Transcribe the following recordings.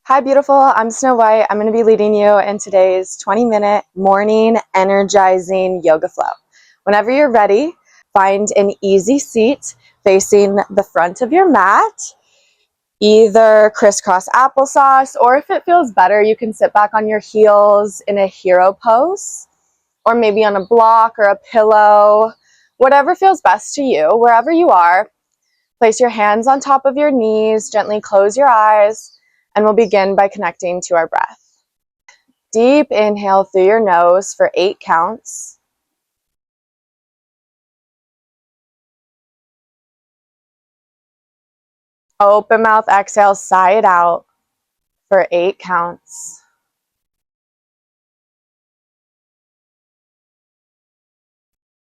Hi, beautiful. I'm Snow White. I'm going to be leading you in today's 20-minute morning energizing yoga flow. Whenever you're ready, find an easy seat facing the front of your mat, either crisscross applesauce, or if it feels better, you can sit back on your heels in a hero pose, or maybe on a block or a pillow, whatever feels best to you. Wherever you are, place your hands on top of your knees, gently close your eyes, and we'll begin by connecting to our breath. Deep inhale through your nose for 8 counts. Open mouth, exhale, sigh it out for 8 counts.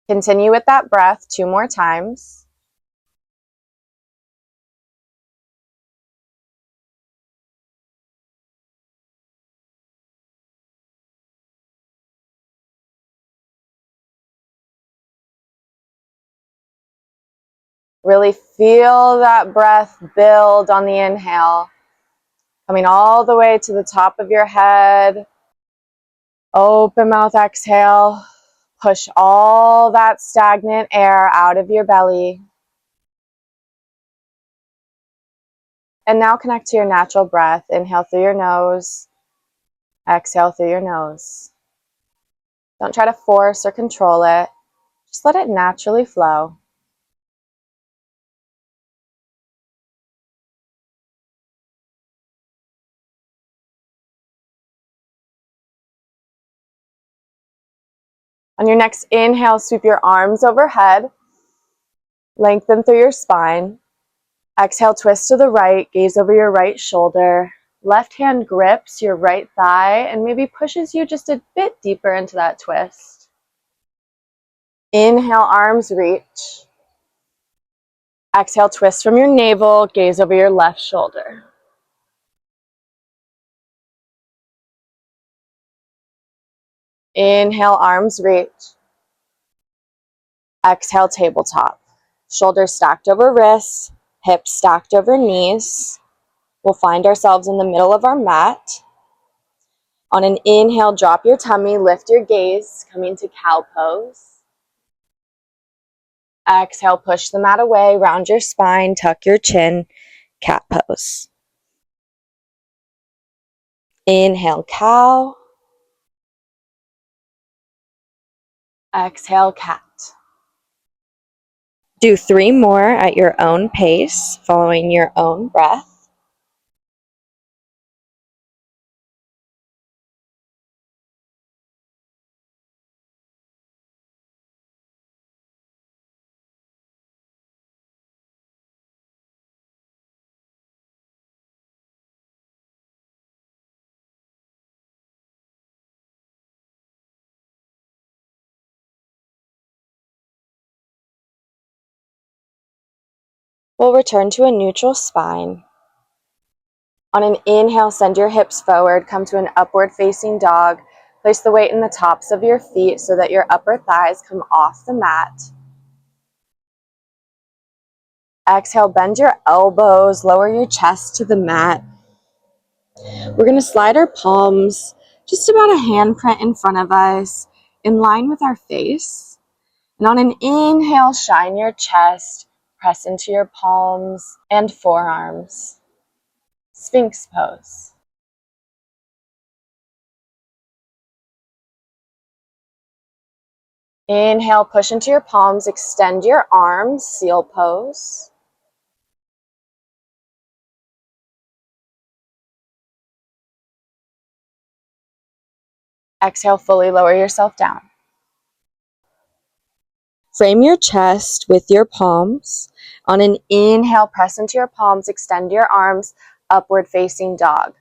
Continue with that breath 2 more times. Really feel that breath build on the inhale, coming all the way to the top of your head. Open mouth, exhale. Push all that stagnant air out of your belly. And now connect to your natural breath. Inhale through your nose. Exhale through your nose. Don't try to force or control it. Just let it naturally flow. On your next inhale, sweep your arms overhead. Lengthen through your spine. Exhale, twist to the right, gaze over your right shoulder. Left hand grips your right thigh and maybe pushes you just a bit deeper into that twist. Inhale, arms reach. Exhale, twist from your navel, gaze over your left shoulder. Inhale, arms reach. Exhale, tabletop. Shoulders stacked over wrists, hips stacked over knees. We'll find ourselves in the middle of our mat. On an inhale, drop your tummy, lift your gaze, coming to cow pose. Exhale, push the mat away, round your spine, tuck your chin, cat pose. Inhale, cow. Exhale, cat. Do 3 more at your own pace, following your own breath. We'll return to a neutral spine. On an inhale, send your hips forward, come to an upward facing dog. Place the weight in the tops of your feet so that your upper thighs come off the mat. Exhale, bend your elbows, lower your chest to the mat. We're going to slide our palms just about a handprint in front of us, in line with our face. And on an inhale, shine your chest, press into your palms and forearms. Sphinx pose. Inhale, push into your palms, extend your arms, seal pose. Exhale, fully lower yourself down. Frame your chest with your palms. On an inhale, press into your palms, extend your arms, upward facing dog.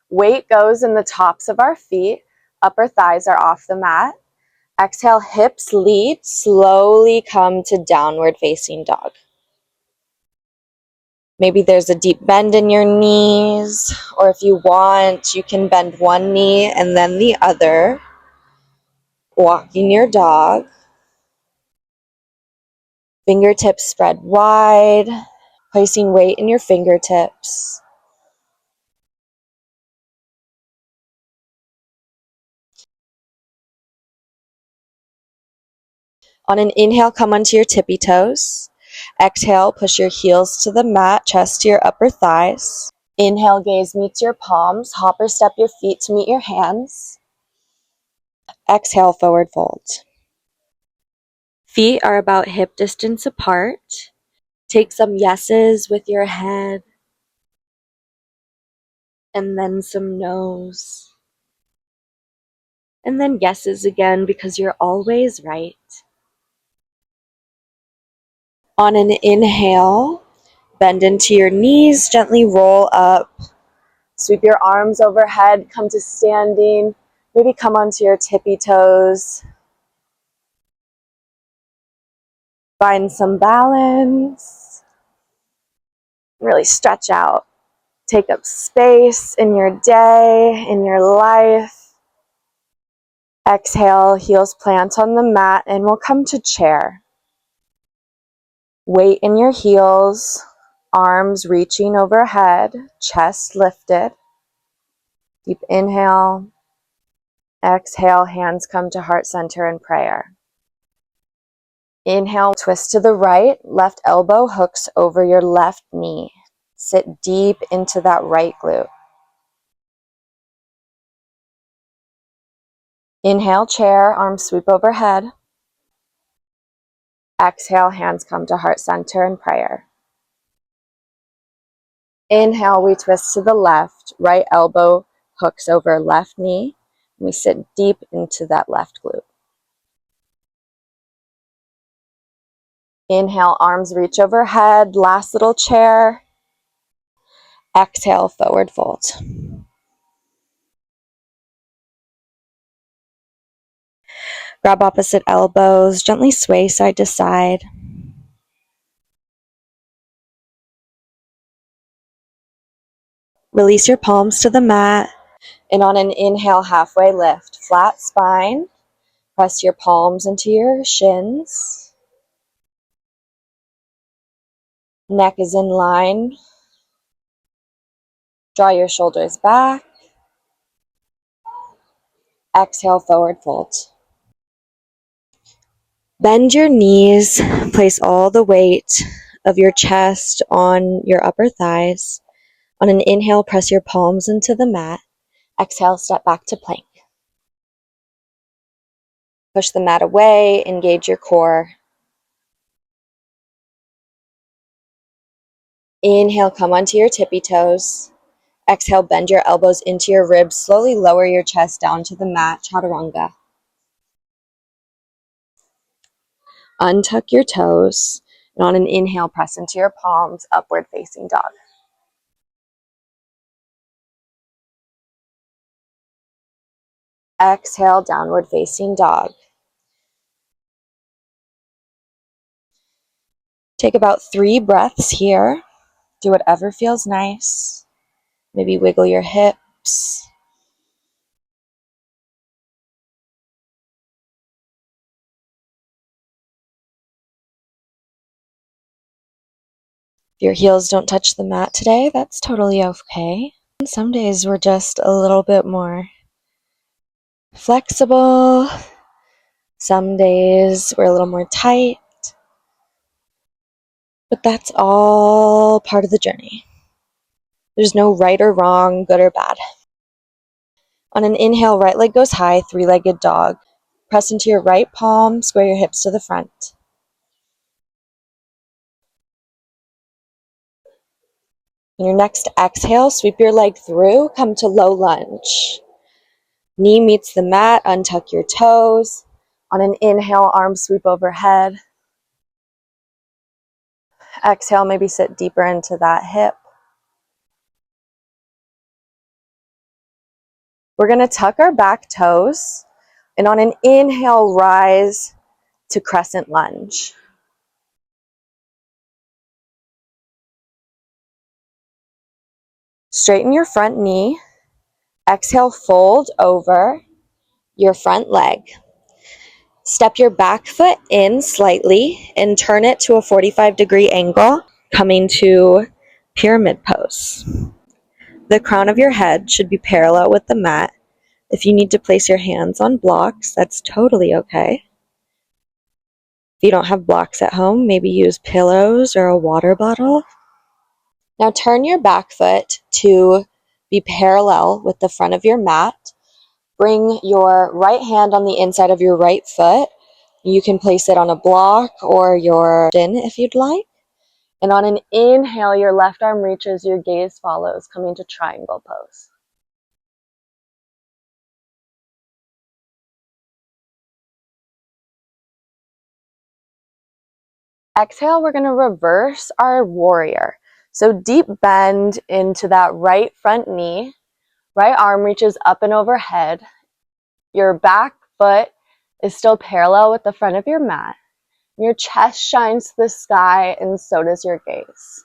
Weight goes in the tops of our feet, upper thighs are off the mat. Exhale, hips lead, slowly come to downward facing dog. Maybe there's a deep bend in your knees, or if you want, you can bend one knee and then the other. Walking your dog. Fingertips spread wide, placing weight in your fingertips. On an inhale, come onto your tippy toes. Exhale, push your heels to the mat, chest to your upper thighs. Inhale, gaze meets your palms. Hop or step your feet to meet your hands. Exhale, forward fold. Feet are about hip distance apart. Take some yeses with your head. And then some no's. And then yeses again because you're always right. On an inhale, bend into your knees, gently roll up. Sweep your arms overhead, come to standing. Maybe come onto your tippy toes. Find some balance. Really stretch out. Take up space in your day, in your life. Exhale, heels plant on the mat, and we'll come to chair. Weight in your heels, arms reaching overhead, chest lifted. Deep inhale. Exhale, hands come to heart center in prayer. Inhale, twist to the right, left elbow hooks over your left knee. Sit deep into that right glute. Inhale, chair, arms sweep overhead. Exhale, hands come to heart center in prayer. Inhale, we twist to the left, right elbow hooks over left knee. We sit deep into that left glute. Inhale, arms reach overhead, last little chair. Exhale, forward fold. Grab opposite elbows, gently sway side to side. Release your palms to the mat, and on an inhale, halfway lift. Flat spine, press your palms into your shins. Neck is in line. Draw your shoulders back. Exhale, forward fold. Bend your knees, place all the weight of your chest on your upper thighs. On an inhale, press your palms into the mat. Exhale, step back to plank. Push the mat away, engage your core. Inhale, come onto your tippy toes. Exhale, bend your elbows into your ribs. Slowly lower your chest down to the mat, Chaturanga. Untuck your toes. And on an inhale, press into your palms, upward facing dog. Exhale, downward facing dog. Take about 3 breaths here. Do whatever feels nice. Maybe wiggle your hips. If your heels don't touch the mat today, that's totally okay. Some days we're just a little bit more flexible. Some days we're a little more tight. But that's all part of the journey. There's no right or wrong, good or bad. On an inhale, right leg goes high, 3-legged dog. Press into your right palm, square your hips to the front. On your next exhale, sweep your leg through, come to low lunge. Knee meets the mat, untuck your toes. On an inhale, arms sweep overhead. Exhale, maybe sit deeper into that hip. We're going to tuck our back toes, and on an inhale, rise to crescent lunge. Straighten your front knee. Exhale, fold over your front leg. Step your back foot in slightly and turn it to a 45-degree angle, coming to pyramid pose. The crown of your head should be parallel with the mat. If you need to place your hands on blocks, that's totally okay. If you don't have blocks at home, maybe use pillows or a water bottle. Now turn your back foot to be parallel with the front of your mat. Bring your right hand on the inside of your right foot. You can place it on a block or your shin if you'd like. And on an inhale, your left arm reaches, your gaze follows, coming to triangle pose. Exhale, we're going to reverse our warrior. So deep bend into that right front knee. Right arm reaches up and overhead. Your back foot is still parallel with the front of your mat. Your chest shines to the sky, and so does your gaze.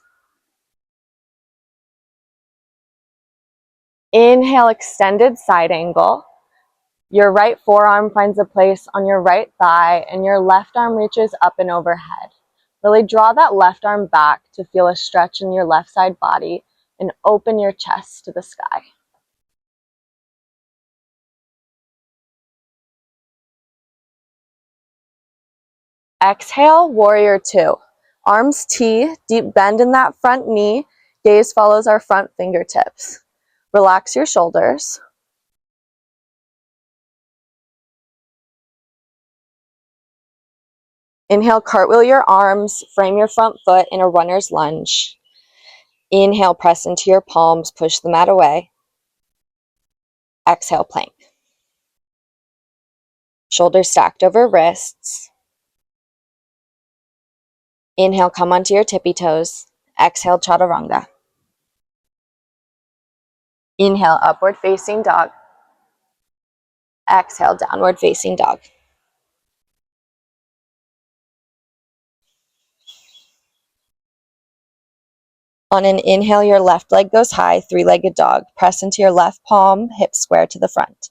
Inhale, extended side angle. Your right forearm finds a place on your right thigh, and your left arm reaches up and overhead. Really draw that left arm back to feel a stretch in your left side body and open your chest to the sky. Exhale, warrior two. Arms T, deep bend in that front knee. Gaze follows our front fingertips. Relax your shoulders. Inhale, cartwheel your arms, frame your front foot in a runner's lunge. Inhale, press into your palms, push the mat away. Exhale, plank. Shoulders stacked over wrists. Inhale, come onto your tippy toes. Exhale, chaturanga. Inhale, upward facing dog. Exhale, downward facing dog. On an inhale, your left leg goes high, three-legged dog. Press into your left palm, hips square to the front.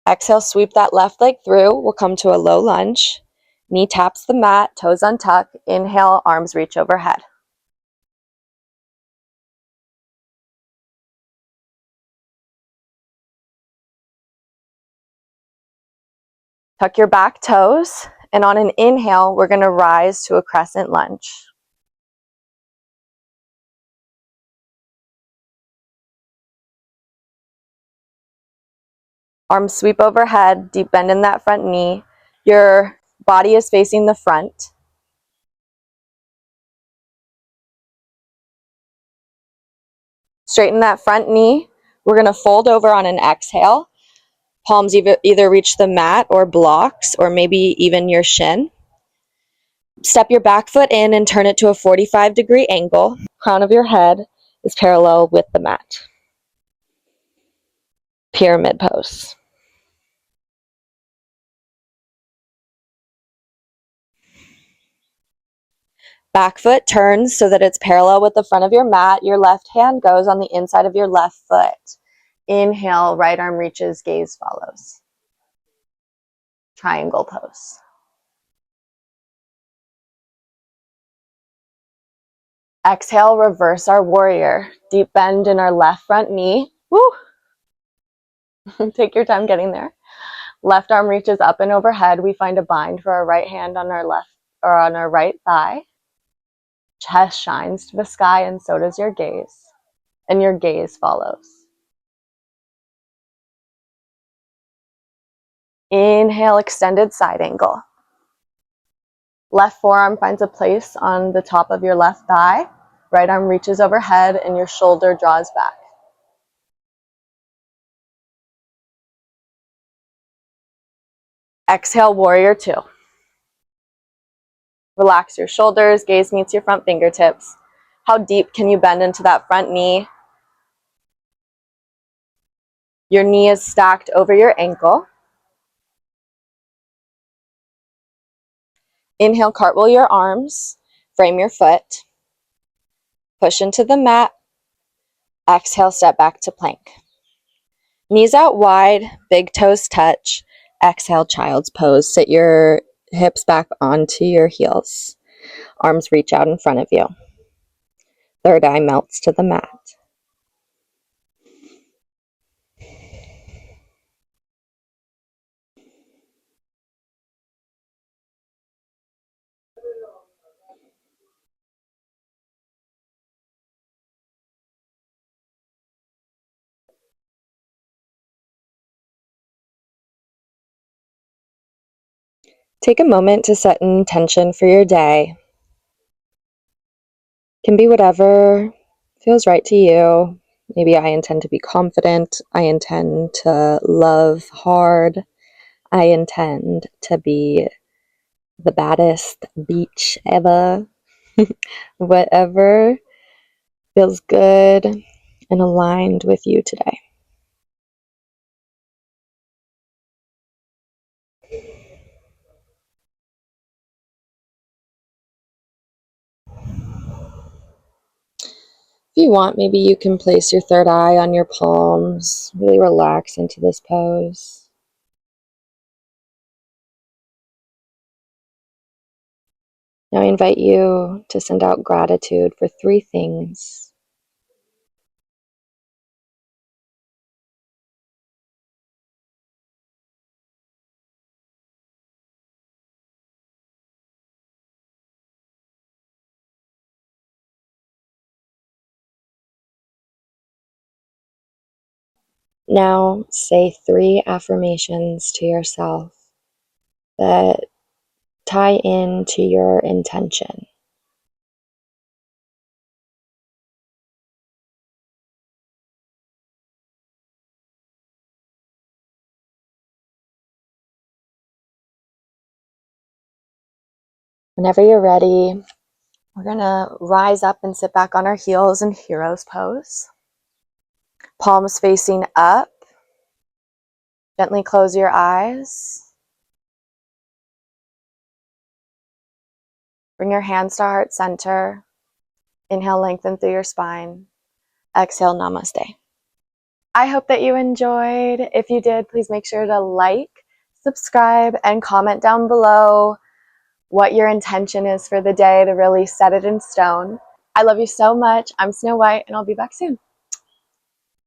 Exhale, sweep that left leg through. We'll come to a low lunge. Knee taps the mat, toes untuck. Inhale, arms reach overhead. Tuck your back toes, and on an inhale, we're going to rise to a crescent lunge. Arms sweep overhead, deep bend in that front knee. Your body is facing the front. Straighten that front knee. We're going to fold over on an exhale. Palms either reach the mat or blocks, or maybe even your shin. Step your back foot in and turn it to a 45-degree angle. Crown of your head is parallel with the mat. Pyramid pose. Back foot turns so that it's parallel with the front of your mat. Your left hand goes on the inside of your left foot. Inhale, right arm reaches, gaze follows. Triangle pose. Exhale, reverse our warrior. Deep bend in our left front knee. Woo! Take your time getting there. Left arm reaches up and overhead. We find a bind for our right hand on our left or on our right thigh. Chest shines to the sky, and so does your gaze. And your gaze follows. Inhale, extended side angle. Left forearm finds a place on the top of your left thigh. Right arm reaches overhead, and your shoulder draws back. Exhale, warrior two. Relax your shoulders, gaze meets your front fingertips. How deep can you bend into that front knee? Your knee is stacked over your ankle. Inhale, cartwheel your arms, frame your foot. Push into the mat. Exhale, step back to plank. Knees out wide, big toes touch. Exhale, child's pose. Sit your hips back onto your heels. Arms reach out in front of you. Third eye melts to the mat. Take a moment to set an intention for your day. It can be whatever feels right to you. Maybe I intend to be confident. I intend to love hard. I intend to be the baddest beach ever. Whatever feels good and aligned with you today. If you want, maybe you can place your third eye on your palms. Really relax into this pose. Now I invite you to send out gratitude for 3 things. Now say 3 affirmations to yourself that tie into your intention. Whenever you're ready, we're gonna rise up and sit back on our heels in hero's pose. Palms facing up. Gently close your eyes. Bring your hands to heart center. Inhale, lengthen through your spine. Exhale, namaste. I hope that you enjoyed. If you did, please make sure to like, subscribe, and comment down below what your intention is for the day to really set it in stone. I love you so much. I'm Snow White, and I'll be back soon.